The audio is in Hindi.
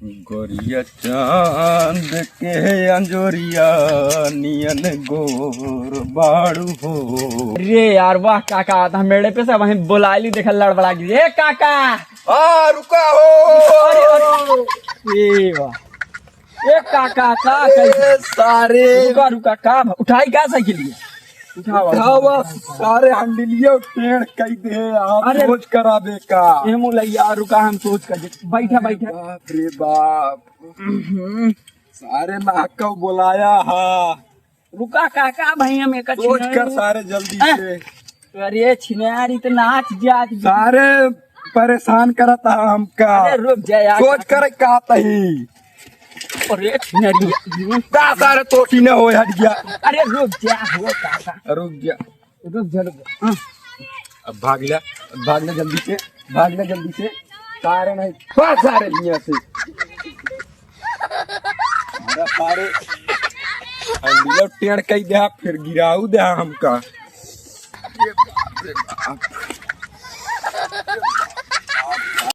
गोरिया चांद के अंजोरिया नियन गोर बाड़ू हो। अरे यार वाह काका हम मेरे पे से वहीं बुलाली देखा लड़बड़ा गई। ए काका हाँ रुका हो। अरे अरे ए वाह ए काका का ए, सारे रुका रुका का उठाई का साइकिल उठावा सारे हंडिलिया टेढ़ कई दे आप अरे सोच करा दे का ए मुलैया रुका हम सोच कर बैठा बैठा। बाप रे बाप सारे नाका बुलाया हा रुका काका भाई हम एक सोच कर सारे जल्दी से। अरे छिनारी तो नाच जात सारे परेशान करता हमका। अरे रुक जा यार सोच कर का तही अरे छिनारी का सारे तोटी न हो हट गया। अरे रुक जा हो काका रुक गया रुक जा रुक जा। अब भाग ले जल्दी से भाग ले जल्दी से। सारे नहीं पास सारे यहाँ से सारे टेढ़ कई दे फिर गिराऊ दे हमका। अरे बाप रे बाप।